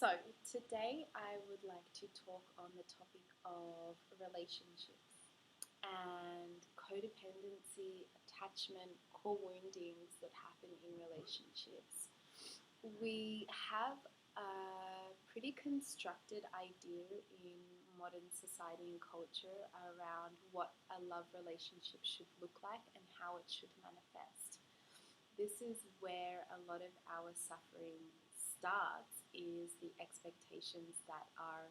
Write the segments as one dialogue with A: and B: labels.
A: So, today I would like to talk on the topic of relationships and codependency, attachment, core woundings that happen in relationships. We have a pretty constructed idea in modern society and culture around what a love relationship should look like and how it should manifest. This is where a lot of our suffering starts, is the expectations that are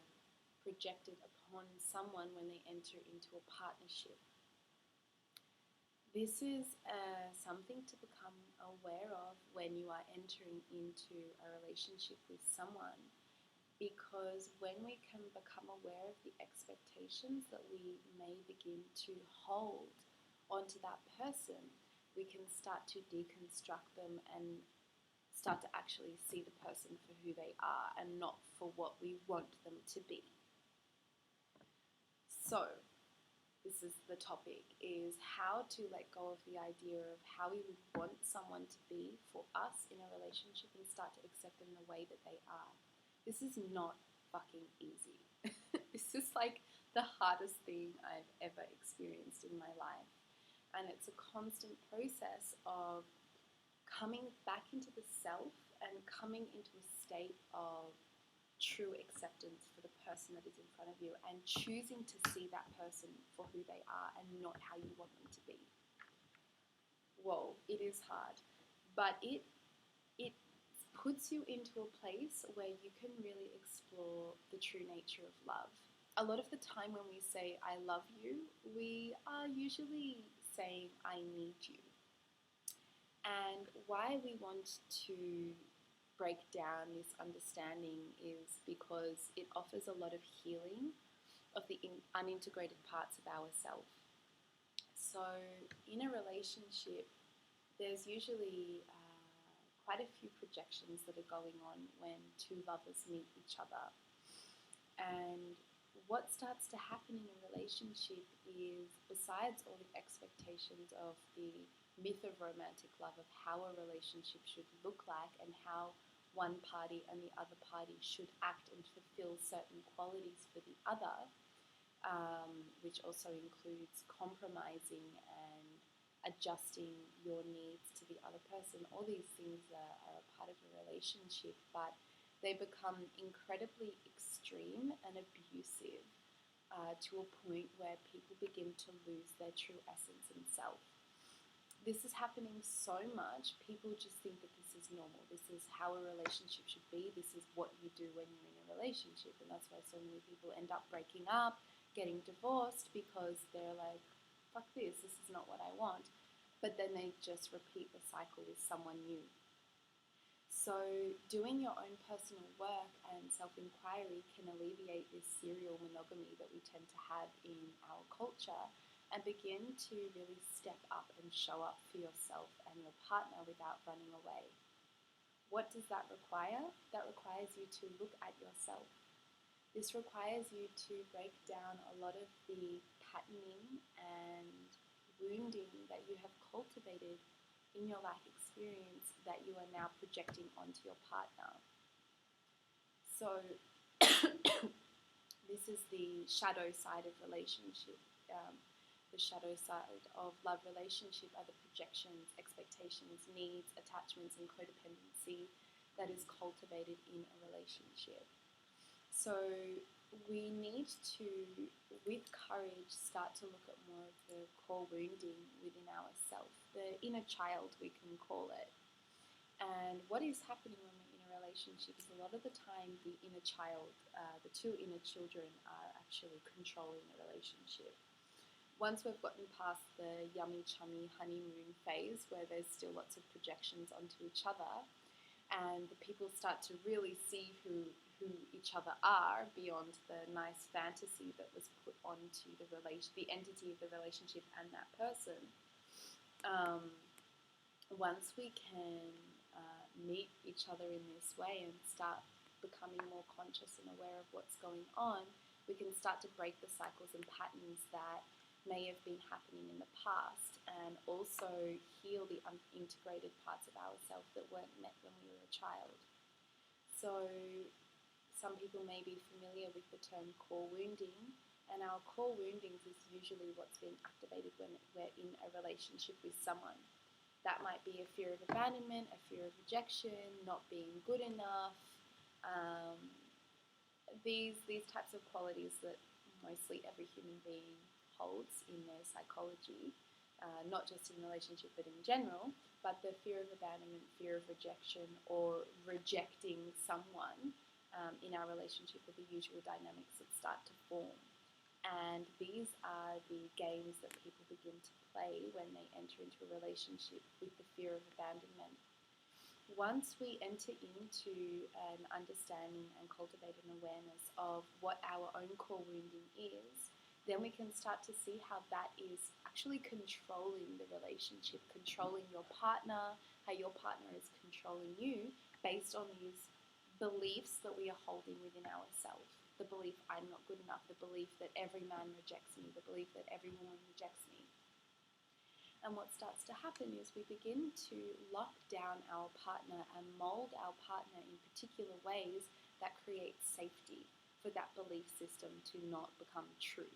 A: projected upon someone when they enter into a partnership. This is something to become aware of when you are entering into a relationship with someone, because when we can become aware of the expectations that we may begin to hold onto that person, we can start to deconstruct them and start to actually see the person for who they are and not for what we want them to be. So, this is the topic, is how to let go of the idea of how we would want someone to be for us in a relationship and start to accept them the way that they are. This is not fucking easy. This is like the hardest thing I've ever experienced in my life. And it's a constant process of coming back into the self and coming into a state of true acceptance for the person that is in front of you and choosing to see that person for who they are and not how you want them to be. Whoa, it is hard, but it puts you into a place where you can really explore the true nature of love. A lot of the time when we say I love you, we are usually saying I need you. And why we want to break down this understanding is because it offers a lot of healing of the unintegrated parts of ourselves. So in a relationship, there's usually quite a few projections that are going on when two lovers meet each other. And what starts to happen in a relationship is, besides all the expectations of the myth of romantic love, of how a relationship should look like and how one party and the other party should act and fulfill certain qualities for the other, which also includes compromising and adjusting your needs to the other person. All these things are a part of a relationship, but they become incredibly extreme and abusive to a point where people begin to lose their true essence and self. This is happening so much, people just think that this is normal. This is how a relationship should be. This is what you do when you're in a relationship. And that's why so many people end up breaking up, getting divorced, because they're like, fuck this is not what I want. But then they just repeat the cycle with someone new. So doing your own personal work and self-inquiry can alleviate this serial monogamy that we tend to have in our culture, and begin to really step up and show up for yourself and your partner without running away. What does that require? That requires you to look at yourself. This requires you to break down a lot of the patterning and wounding that you have cultivated in your life experience that you are now projecting onto your partner. So this is the shadow side of relationship. The shadow side of love relationship are the projections, expectations, needs, attachments, and codependency that is cultivated in a relationship. So we need to, with courage, start to look at more of the core wounding within ourselves, the inner child, we can call it. And what is happening when we're in a relationship is, a lot of the time the inner child, the two inner children, are actually controlling the relationship. Once we've gotten past the yummy chummy honeymoon phase, where there's still lots of projections onto each other, and the people start to really see who each other are beyond the nice fantasy that was put onto the entity of the relationship and that person. Once we can meet each other in this way and start becoming more conscious and aware of what's going on, we can start to break the cycles and patterns that may have been happening in the past, and also heal the unintegrated parts of ourselves that weren't met when we were a child. So some people may be familiar with the term core wounding, and our core woundings is usually what's being activated when we're in a relationship with someone. That might be a fear of abandonment, a fear of rejection, not being good enough, these types of qualities that mostly every human being holds in their psychology, not just in relationship but in general, but the fear of abandonment, fear of rejection, or rejecting someone in our relationship are the usual dynamics that start to form. And these are the games that people begin to play when they enter into a relationship with the fear of abandonment. Once we enter into an understanding and cultivate an awareness of what our own core wounding is, then we can start to see how that is actually controlling the relationship, controlling your partner, how your partner is controlling you based on these beliefs that we are holding within ourselves. The belief I'm not good enough, the belief that every man rejects me, the belief that every woman rejects me. And what starts to happen is we begin to lock down our partner and mold our partner in particular ways that create safety for that belief system to not become true.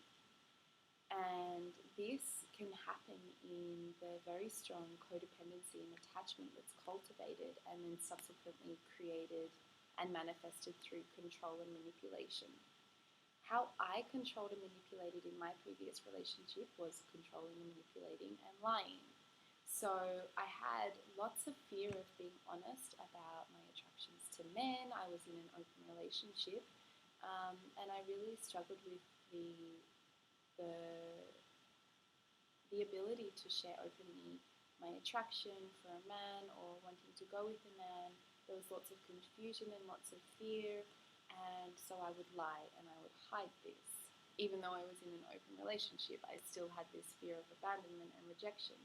A: And this can happen in the very strong codependency and attachment that's cultivated and then subsequently created and manifested through control and manipulation. How I controlled and manipulated in my previous relationship was controlling and manipulating and lying. So I had lots of fear of being honest about my attractions to men. I was in an open relationship, and I really struggled with the ability to share openly my attraction for a man or wanting to go with a man. There was lots of confusion and lots of fear, and so I would lie and I would hide this. Even though I was in an open relationship, I still had this fear of abandonment and rejection.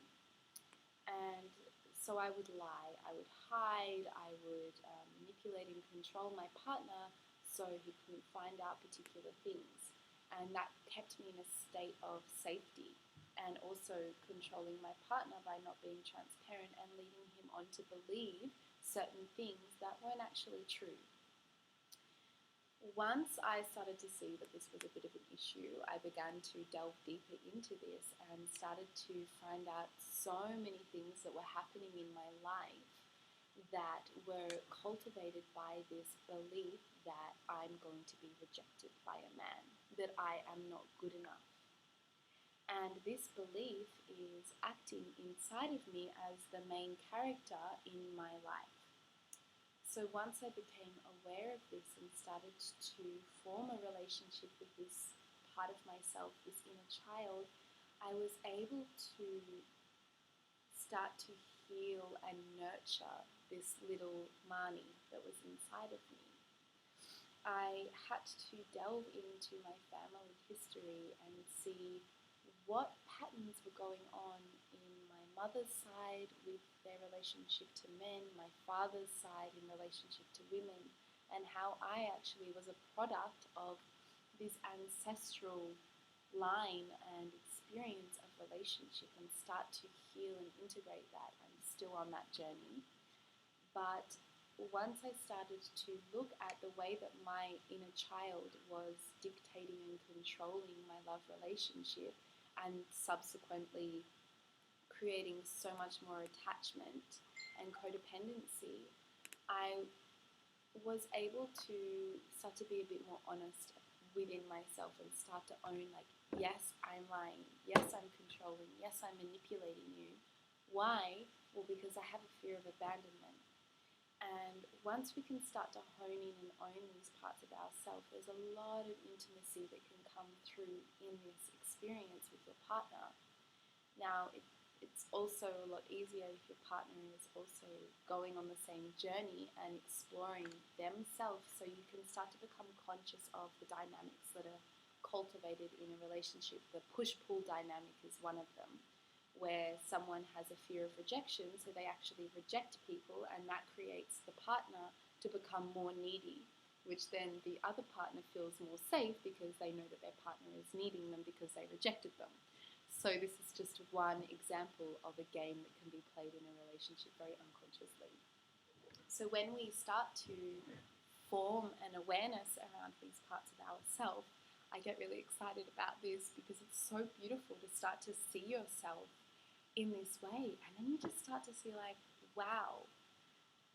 A: And so I would lie, I would hide, I would manipulate and control my partner so he couldn't find out particular things. And that kept me in a state of safety, and also controlling my partner by not being transparent and leading him on to believe certain things that weren't actually true. Once I started to see that this was a bit of an issue, I began to delve deeper into this and started to find out so many things that were happening in my life that were cultivated by this belief that I'm going to be rejected by a man, that I am not good enough. And this belief is acting inside of me as the main character in my life. So once I became aware of this and started to form a relationship with this part of myself, this inner child, I was able to start to heal and nurture this little Mani that was inside of me. I had to delve into my family history and see what patterns were going on in my mother's side with their relationship to men, my father's side in relationship to women, and how I actually was a product of this ancestral line and experience of relationship, and start to heal and integrate that. I'm still on that journey. But once I started to look at the way that my inner child was dictating and controlling my love relationship, and subsequently creating so much more attachment and codependency, I was able to start to be a bit more honest within myself and start to own, like, yes, I'm lying, yes, I'm controlling, yes, I'm manipulating you. Why? Well, because I have a fear of abandonment. And once we can start to hone in and own these parts of ourselves, there's a lot of intimacy that can come through in this experience with your partner. Now, it's also a lot easier if your partner is also going on the same journey and exploring themselves, so you can start to become conscious of the dynamics that are cultivated in a relationship. The push-pull dynamic is one of them, where someone has a fear of rejection, so they actually reject people, and that creates the partner to become more needy, which then the other partner feels more safe because they know that their partner is needing them because they rejected them. So this is just one example of a game that can be played in a relationship very unconsciously. So when we start to form an awareness around these parts of ourselves, I get really excited about this because it's so beautiful to start to see yourself in this way. And then you just start to see like, wow,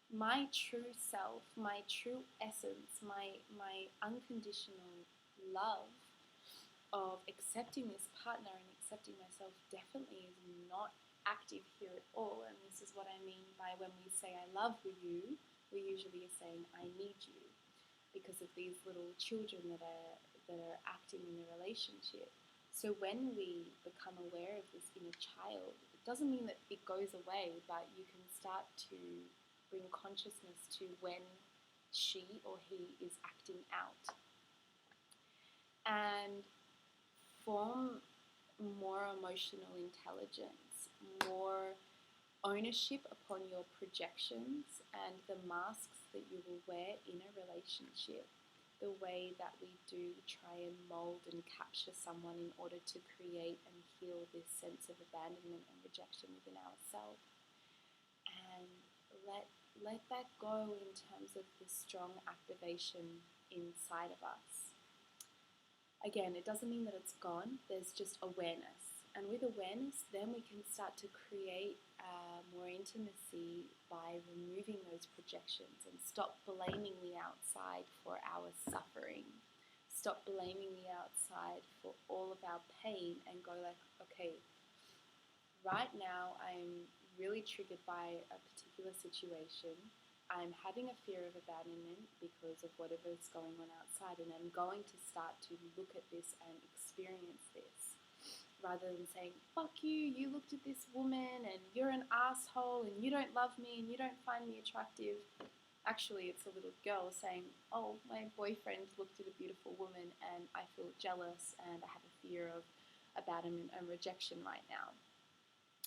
A: my true self, my true essence, my unconditional love of accepting this partner and accepting myself definitely is not active here at all. And this is what I mean by when we say I love you, we usually are saying I need you because of these little children that are acting in the relationship. So when we become aware of this inner child, it doesn't mean that it goes away, but you can start to bring consciousness to when she or he is acting out. And form more emotional intelligence, more ownership upon your projections and the masks that you will wear in a relationship, the way that we do try and mold and capture someone in order to create and heal this sense of abandonment and rejection within ourselves. And let that go in terms of the strong activation inside of us. Again, it doesn't mean that it's gone, there's just awareness. And with awareness, then we can start to create more intimacy by removing those projections and stop blaming the outside for our suffering. Stop blaming the outside for all of our pain and go like, okay, right now I'm really triggered by a particular situation. I'm having a fear of abandonment because of whatever is going on outside, and I'm going to start to look at this and experience this. Rather than saying, fuck you, you looked at this woman and you're an asshole and you don't love me and you don't find me attractive. Actually, it's a little girl saying, oh, my boyfriend looked at a beautiful woman and I feel jealous and I have a fear of abandonment and rejection right now.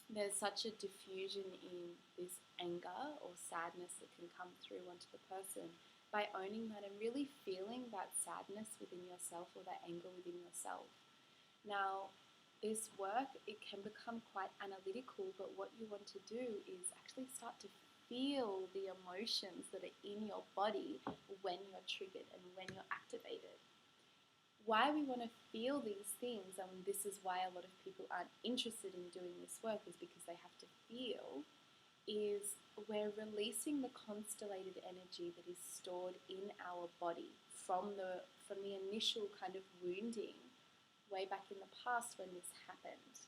A: There's such a diffusion in this anger or sadness that can come through onto the person by owning that and really feeling that sadness within yourself or that anger within yourself. Now, this work, it can become quite analytical, but what you want to do is actually start to feel the emotions that are in your body when you're triggered and when you're activated. Why we want to feel these things, and this is why a lot of people aren't interested in doing this work, is because they have to feel, is we're releasing the constellated energy that is stored in our body from the initial kind of wounding way back in the past when this happened.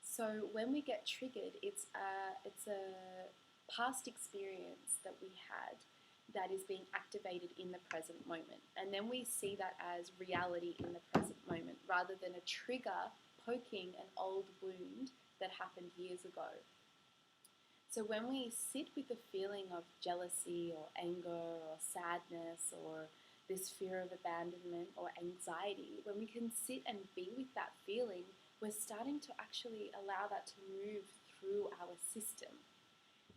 A: So when we get triggered, it's a past experience that we had that is being activated in the present moment. And then we see that as reality in the present moment rather than a trigger poking an old wound that happened years ago. So when we sit with the feeling of jealousy or anger or sadness or this fear of abandonment or anxiety, when we can sit and be with that feeling, we're starting to actually allow that to move through our system.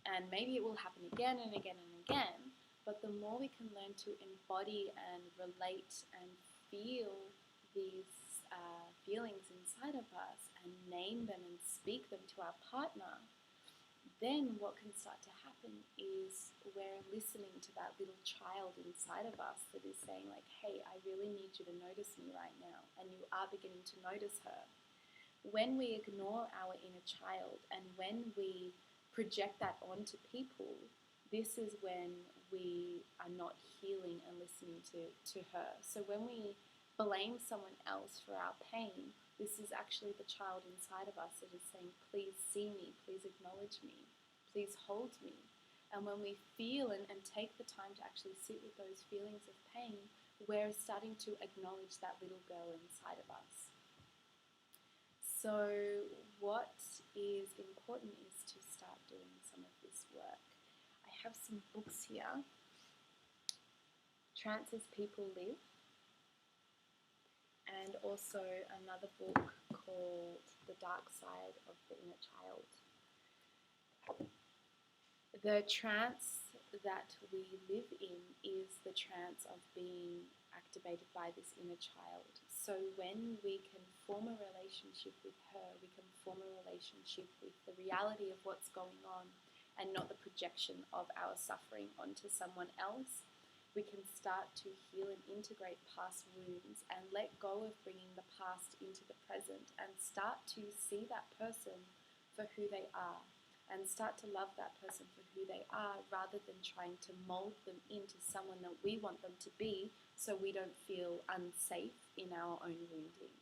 A: And maybe it will happen again and again and again, but the more we can learn to embody and relate and feel these feelings inside of us and name them and speak them to our partner, then what can start to happen is we're listening to that little child inside of us that is saying like, hey, I really need you to notice me right now. And you are beginning to notice her. When we ignore our inner child and when we project that onto people, this is when we are not healing and listening to her. So when we blame someone else for our pain, this is actually the child inside of us that is saying, please see me, please acknowledge me, please hold me. And when we feel and take the time to actually sit with those feelings of pain, we're starting to acknowledge that little girl inside of us. So what is important is to start doing some of this work. I have some books here. Trance as People Live. And also another book called The Dark Side of the Inner Child. The trance that we live in is the trance of being activated by this inner child. So when we can form a relationship with her, we can form a relationship with the reality of what's going on and not the projection of our suffering onto someone else, we can start to heal and integrate past wounds and let go of bringing the past into the present and start to see that person for who they are and start to love that person for who they are rather than trying to mold them into someone that we want them to be so we don't feel unsafe in our own wounding.